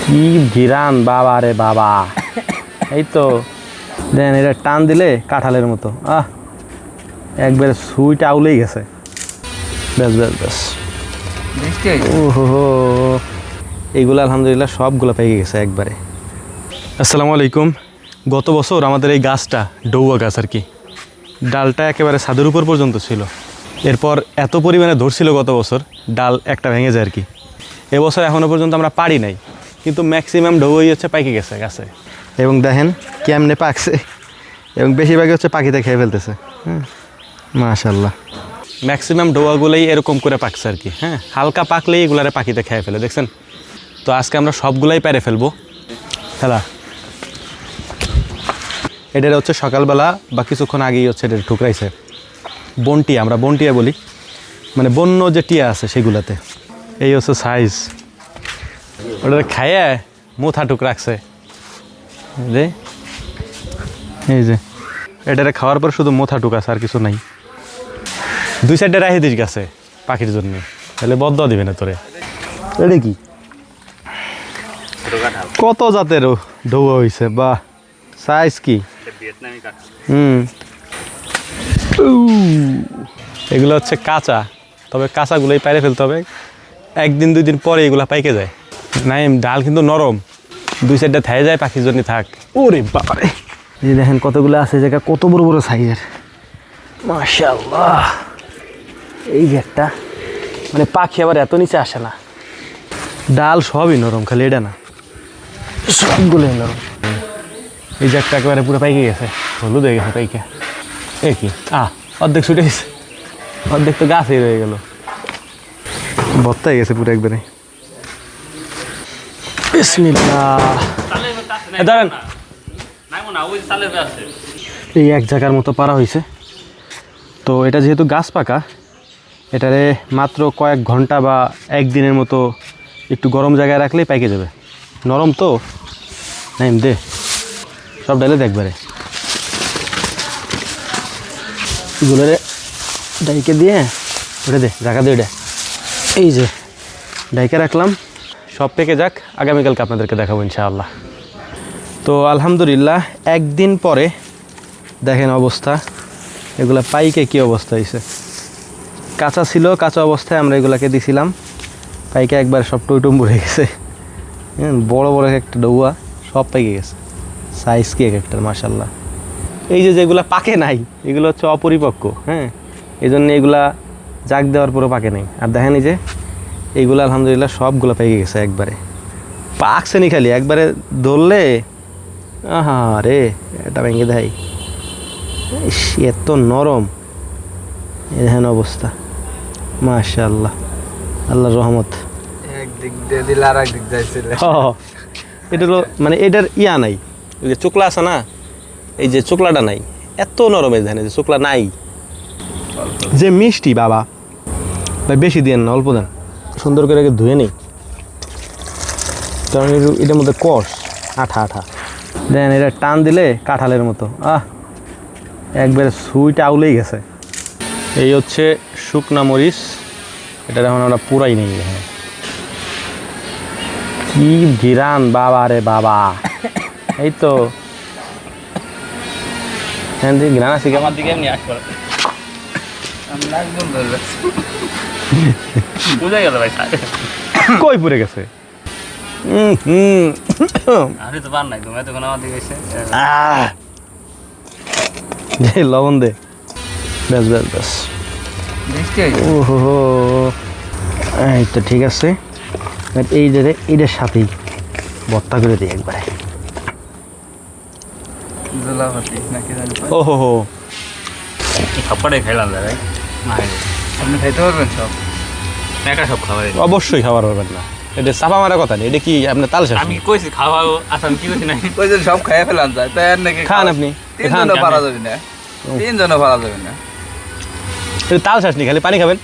কি ঘিরান বাবা রে বাবা। এই তো দেন এটা টান দিলে কাঁঠালের মতো একবারে সুইট আউলেই গেছে। ব্যাস ব্যাস ব্যাস। ওহো, এইগুলো আলহামদুলিল্লাহ সবগুলো পেয়ে গেছে একবারে। আসসালামু আলাইকুম। গত বছর আমাদের এই গাছটা ডৌয়া গাছ আর কি, ডালটা একেবারে ছাদের উপর পর্যন্ত ছিল। এরপর এত পরিমাণে ধরছিল গত বছর, ডাল একটা ভেঙে যায় আর কি। এবছর এখনও পর্যন্ত আমরা পারি নাই, কিন্তু ম্যাক্সিমাম ডৌয়াই হচ্ছে পাইকে গেছে গাছে। এবং দেখেন কেমনে পাকছে, এবং বেশিরভাগই হচ্ছে পাখিতে খেয়ে ফেলতেছে। মাশাল্লাহ, ম্যাক্সিমাম ডৌয়াগুলোই এরকম করে পাকছে আর কি। হালকা পাকলেই এগুলারে পাখিতে খেয়ে ফেলে, দেখছেন তো। আজকে আমরা সবগুলাই পেরে ফেলবো। খেলা এটার হচ্ছে সকালবেলা বা কিছুক্ষণ আগেই হচ্ছে এটা ঠুকরাইছে বনটিয়া, আমরা বনটিয়া বলি, মানে বন্য যে টিয়া আছে সেগুলাতে। এই হচ্ছে সাইজ, ওটা খাইয়ে মুথা টুক রাখছে রে। এই যে এটারে খাওয়ার পর শুধু মুথা টুক আছে, আর কিছু নাই। দুই সাইডে রাখি দিস গাছে পাখির জন্য, তাহলে বদ্ধ দিবে না তোরে। এটা কি কত জাতের ডৌয়া হয়েছে, বা সাইজ কি। এগুলো হচ্ছে কাঁচা, তবে কাঁচাগুলোই পাইরে ফেলতে হবে। একদিন দুই দিন পরে এগুলো পাইকে যায়। নাইম ডাল কিন্তু নরম, দুই সাইডটা থাই যায় পাখির জন্য থাক। ওরে বাবারে, এই দেখেন কতগুলো আছে জায়গা, কত বড় বড় সাইজের। মাশাআল্লাহ, এই যে একটা, মানে পাখি আবার এত নিচে আসে না। ডাল সবই নরম, খালি এটা না, সবগুলোই নরম। এই যে একটা একেবারে পুরো পাইকে গেছে, হলুদ হয়ে গেছে পাইকে। এ কি অর্ধেক ছুটে গেছে, অর্ধেক তো গাছেই রয়ে গেল, ভর্তা হয়ে গেছে পুরো একবারে। দাঁড়ান, এই এক জায়গার মতো পারা হয়েছে। তো এটা যেহেতু গাছ পাকা, এটারে মাত্র কয়েক ঘন্টা বা একদিনের মতো একটু গরম জায়গায় রাখলেই পাইকে যাবে। নরম তো, নাইম দে সব ডালে দেখবারে। এগুলোরে ডাইকে দিয়ে ওটা দে, জায়গা দিয়ে ওটা। এই যে ডাইকে রাখলাম, সব পেকে যাক, আগামীকালকে আপনাদেরকে দেখাবো ইনশাআল্লাহ। তো আলহামদুলিল্লাহ একদিন পরে দেখেন অবস্থা, এগুলা পাইকে কী অবস্থা হয়েছে। কাঁচা ছিল, কাঁচা অবস্থায় আমরা এগুলাকে দিছিলাম, পাইকে একবার সব টইটুম্বু হয়ে গেছে। বড় বড় একটা ডৌয়া, সব পাইকে গেছে। সাইজ কি এক একটার, মাশাল্লাহ। এই যে যেগুলা পাকে নাই, এগুলো হচ্ছে অপরিপক্ক। এই জন্য এগুলা জাগ দেওয়ার পরও পাকে নাই। আর দেখেন এই যে এইগুলো আলহামদুলিল্লাহ সবগুলো পেকে গেছে একবারে, পাকছে নি খালি একবারে ধরলে। রে এটা ভেঙে দেয়, এত নরম। এই দেখেন অবস্থা, মাশাআল্লাহ, আল্লাহর রহমত। একদিক দিয়ে দিলে আর একদিক যাইছিল। এটা হলো মানে এটার ইয়া নাই, ওই যে চোকলা আছে না, এই যে চোকলাটা নাই, এত নরম। এই দেখেন যে চোকলা নাই, যে মিষ্টি বাবা ভাই, বেশি দেন না, অল্প দেন, সুন্দর করে আগে ধুয়ে নিই, কারণ এটার মধ্যে কষ আঠা আঠা। দেন এটা টান দিলে কাঁঠালের মতো একবারে সুইট আউলেই গেছে। এই হচ্ছে শুকনা মরিচ, এটা এখন আমরা পুরাই নেই। কি ঘিরান বাবা রে বাবা। এই তো ঘিরান আছে আমার দিকে, এমনি আসবে বুঝা গেল ভাই, কই পুড়ে গেছে। লবণ দে, ব্যাস ব্যাস ব্যাস। ওহো, এই তো ঠিক আছে। এই যে এইটার সাথেই ভর্তা করে দিই একবারে। ওহো হো, খাবারটাই খাইলাম দাদা। আপনি খাইতে পারবেন সব? একা সব খাবার অবশ্যই খাবার পারবেন না, এটা চাপা মারা কথা নেই। এটা কি আপনার তাল শাক? আমি কইছি খাওয়াবো, আচ্ছা আমি কি কইছি না, কইছেন সব খাইয়া ফেলাম যায়, তাই আর নাকি খান আপনি, তিনজনও পারা যাবে না, তিনজনও পারা যাবে না। এটা তাল শাক নি, খালি পানি খাবেন।